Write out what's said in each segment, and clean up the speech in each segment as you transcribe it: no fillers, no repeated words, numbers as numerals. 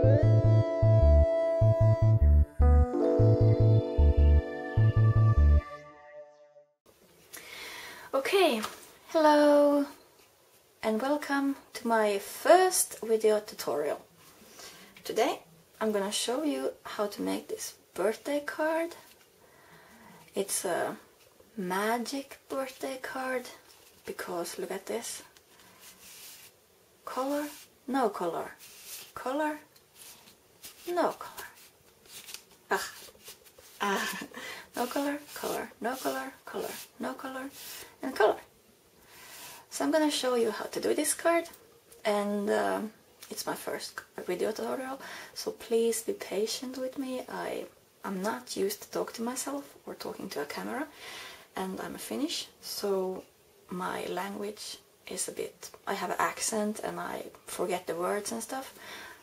Okay, hello and welcome to my first video tutorial. Today I'm gonna show you how to make this birthday card. It's a magic birthday card because look at this. Color, no color. Color, no color. No color, color, no color, color, no color, and color. So I'm gonna show you how to do this card, and it's my first video tutorial, so please be patient with me. I'm not used to talk to myself or talking to a camera, and I'm a Finnish, so my language is a bit, I have an accent and I forget the words and stuff,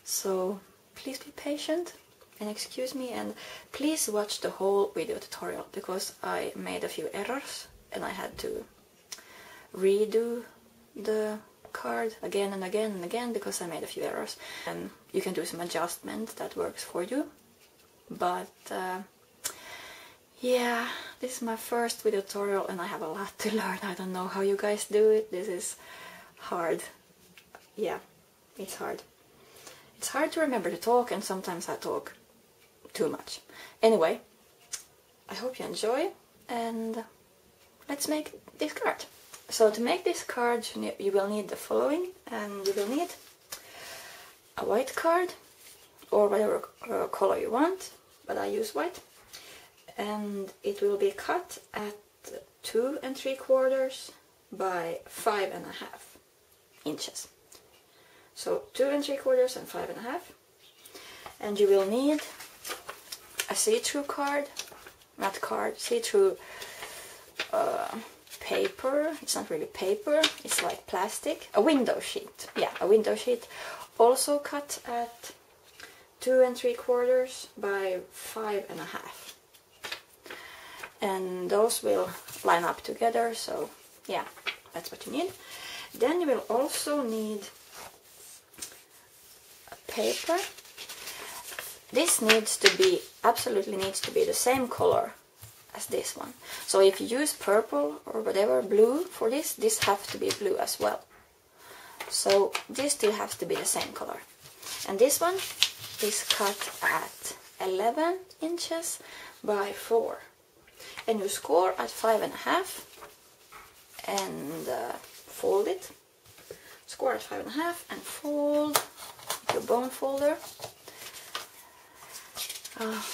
so please be patient and excuse me, and please watch the whole video tutorial because I made a few errors and I had to redo the card again and again and again because I made a few errors, and you can do some adjustment that works for you. But yeah, this is my first video tutorial and I have a lot to learn. I don't know how you guys do it. This is hard. Yeah, it's hard. It's hard to remember to talk, and sometimes I talk too much. Anyway, I hope you enjoy, and let's make this card. So to make this card you will need the following, and you will need a white card or whatever color you want, but I use white, and it will be cut at 2 3/4 by 5.5 inches. So 2 3/4 and 5.5, and you will need a see-through card, not card, see-through paper. It's not really paper, it's like plastic, a window sheet. Yeah, a window sheet, also cut at 2 3/4 by 5.5, and those will line up together. So yeah, that's what you need. Then you will also need a paper. This needs to be, absolutely needs to be the same color as this one. So if you use purple or whatever, blue for this, this has to be blue as well. So this two has to be the same color. And this one is cut at 11 inches by 4. And you score at 5.5 and fold it. Score at 5.5 and fold your bone folder.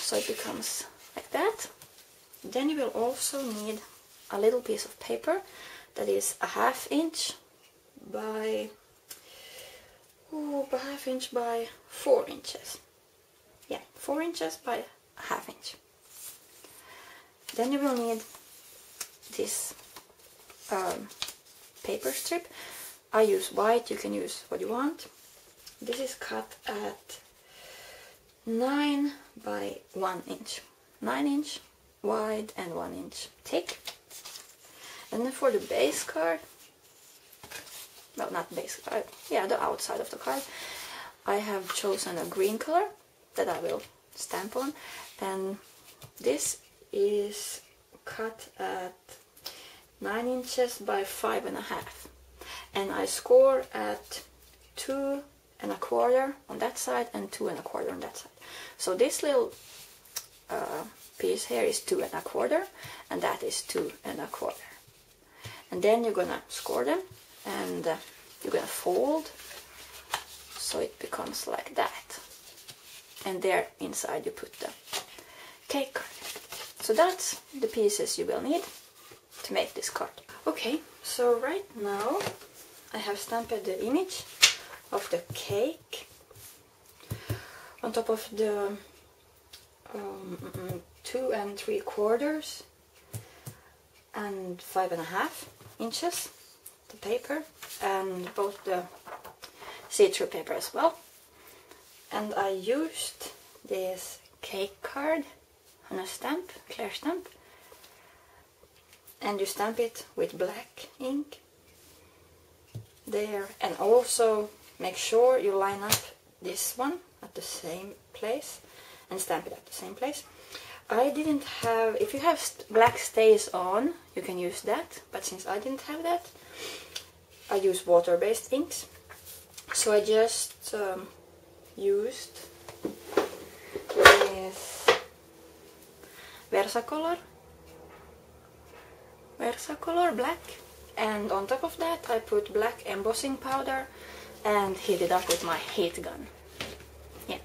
So it becomes like that. Then you will also need a little piece of paper that is a 1/2 inch by 1/2 inch by 4 inches. Yeah, 4 inches by 1/2 inch. Then you will need this paper strip. I use white, you can use what you want. This is cut at 9 by 1 inch. 9 inch wide and 1 inch thick. And then for the base card, well, not base card, yeah, the outside of the card, I have chosen a green color that I will stamp on, and this is cut at 9 inches by 5.5, and I score at 2 1/4 on that side and 2 1/4 on that side. So this little piece here is 2 1/4, and that is 2 1/4. And then you're gonna score them, and you're gonna fold so it becomes like that. And there inside you put the cake card. So that's the pieces you will need to make this card. Okay, so right now I have stamped the image of the cake on top of the 2 3/4 and 5.5 inches, the paper, and both the see-through paper as well. And I used this cake card on a stamp, clear stamp, and you stamp it with black ink there, and also make sure you line up this one at the same place and stamp it at the same place. I didn't have, if you have black stays on, you can use that, but since I didn't have that, I use water-based inks. So I just used this Versacolor black, and on top of that I put black embossing powder and heat it up with my heat gun. Yeah,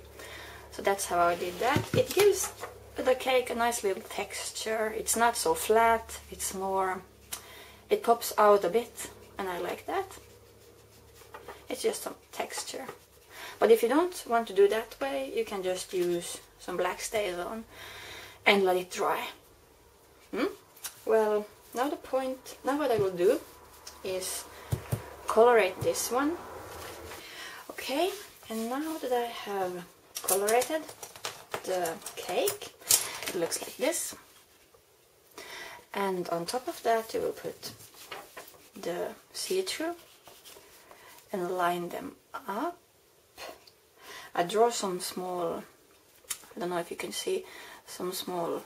so that's how I did that. It gives the cake a nice little texture. It's not so flat, it's more, it pops out a bit, and I like that. It's just some texture. But if you don't want to do that way, you can just use some black stays on and let it dry. Well, now what I will do is colorate this one. Okay, and now that I have colorated the cake, it looks like this. And on top of that you will put the see-through and line them up. I draw some small, I don't know if you can see, some small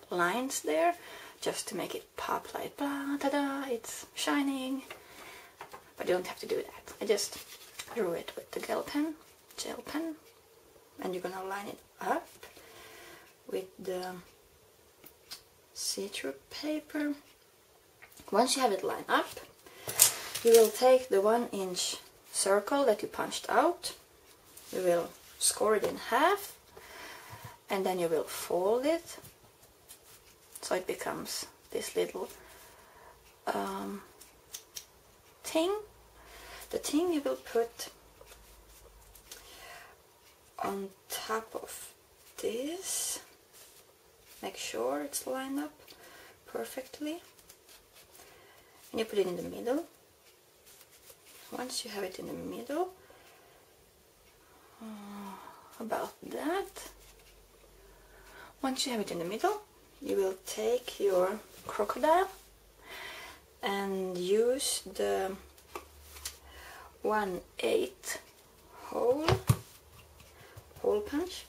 lines there, just to make it pop like blah, ta-da, it's shining. But you don't have to do that. I just drew it with the gel pen, and you're gonna line it up with the see-through paper. Once you have it lined up, you will take the 1-inch circle that you punched out, you will score it in half, and then you will fold it so it becomes this little thing. The thing you will put on top of this. Make sure it's lined up perfectly, and you put it in the middle. Once you have it in the middle, about that, once you have it in the middle, you will take your crocodile and use the 1/8 hole punch,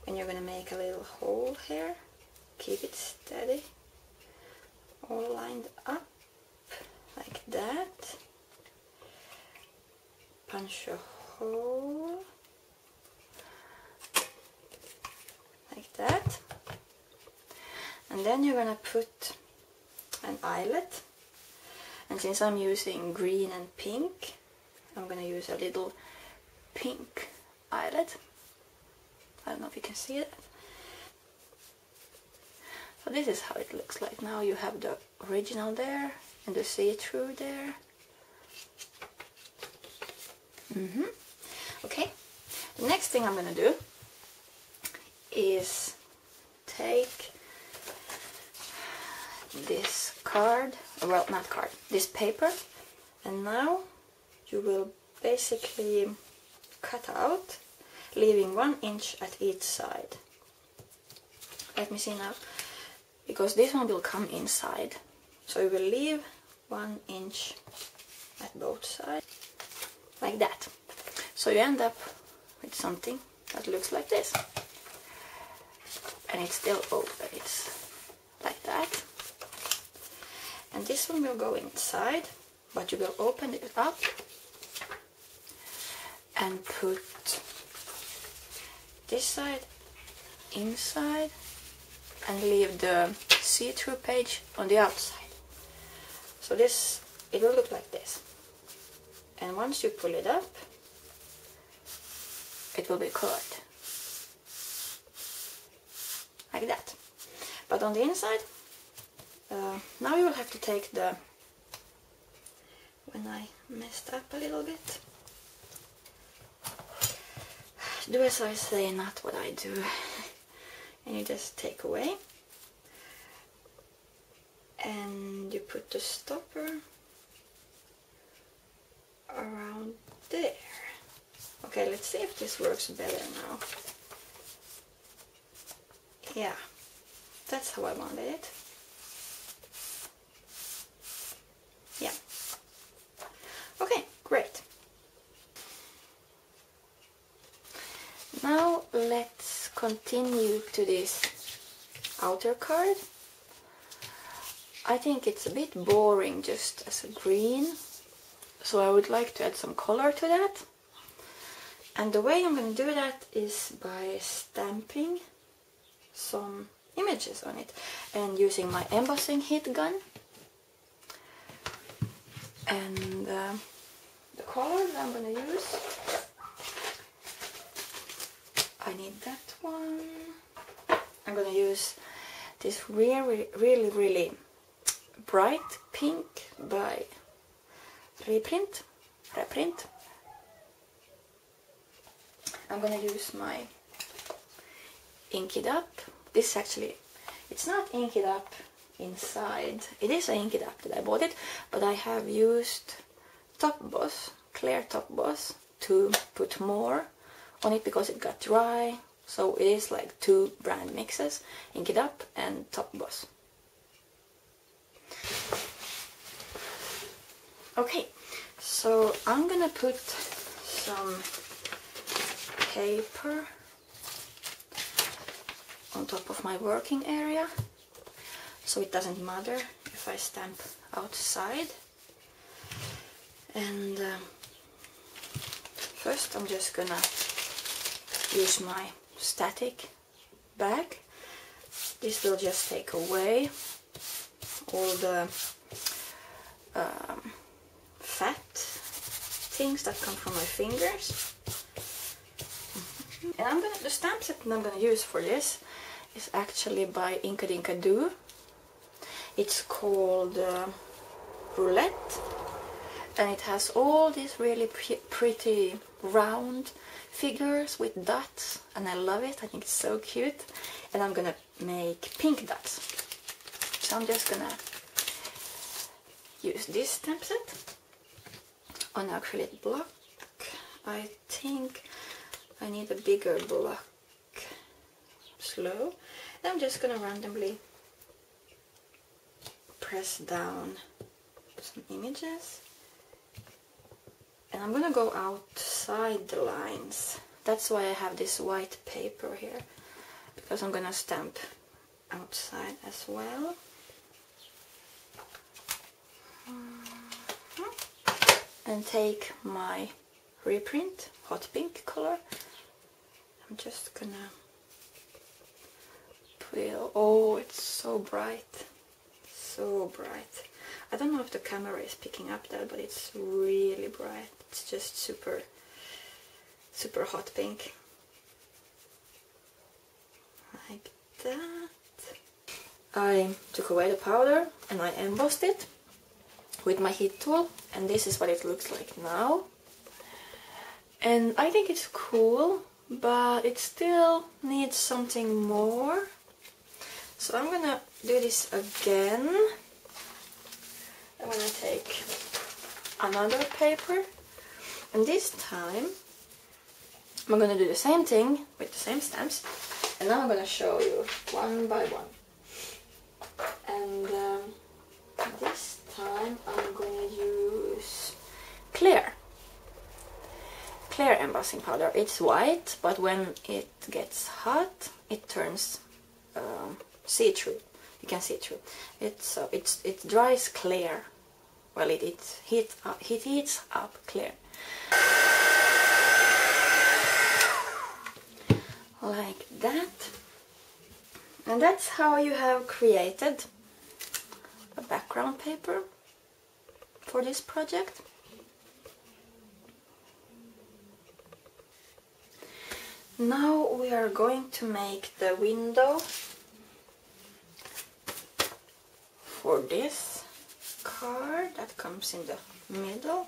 and you're gonna make a little hole here. Keep it steady, all lined up like that. Punch a hole like that, and then you're gonna put an eyelet, and since I'm using green and pink, I'm gonna use a little pink eyelet. I don't know if you can see it. So this is how it looks like. Now you have the original there and the see-through there. Okay, the next thing I'm gonna do is take this card, well, not card, this paper, and now you will basically cut out, leaving 1 inch at each side. Let me see now, because this one will come inside, so you will leave 1 inch at both sides, like that. So you end up with something that looks like this, and it's still open, it's like that. And this one will go inside, but you will open it up and put this side inside and leave the see-through page on the outside. So this, it will look like this. And once you pull it up, it will be colored like that. But on the inside, now you will have to take the, when I messed up a little bit, do as I say, not what I do. And you just take away, and you put the stopper around there. Okay, let's see if this works better now. Yeah, that's how I wanted it. Yeah. Okay, great. let's continue to this outer card. I think it's a bit boring just as a green, so I would like to add some color to that. And the way I'm going to do that is by stamping some images on it and using my embossing heat gun. And the color that I'm going to use, I need that one. I'm going to use this really bright pink by Reprint. I'm going to use my Ink It Up. This actually, it's not Ink It Up inside. It is an Ink It Up that I bought it, but I have used Top Boss, clear Top Boss, to put more on it because it got dry. So it is like two brand mixes, Ink It Up and Top Boss. Okay, so I'm gonna put some paper on top of my working area so it doesn't matter if I stamp outside. And first I'm just gonna use my static bag. This will just take away all the fat things that come from my fingers. And the stamp set that I'm gonna use for this is actually by Inkadinkado. It's called Roulette, and it has all these really pretty round figures with dots, and I love it. I think it's so cute. And I'm gonna make pink dots. So I'm just gonna use this stamp set on acrylic block. I think I need a bigger block. Slow. And I'm just gonna randomly press down some images. And I'm gonna go outside the lines. That's why I have this white paper here, because I'm gonna stamp outside as well. And take my Reprint hot pink color. I'm just gonna put, oh, it's so bright, so bright. I don't know if the camera is picking up that, but it's really bright. It's just super hot pink, like that. I took away the powder and I embossed it with my heat tool, and this is what it looks like now. And I think it's cool, but it still needs something more. So I'm gonna do this again. I'm gonna take another paper, and this time I'm gonna do the same thing with the same stamps, and now I'm gonna show you one by one. And this time I'm gonna use clear embossing powder. It's white, but when it gets hot it turns see-through. You can see through it. It dries clear. Well, it heats up clear, like that. And that's how you have created a background paper for this project. Now we are going to make the window for this card that comes in the middle.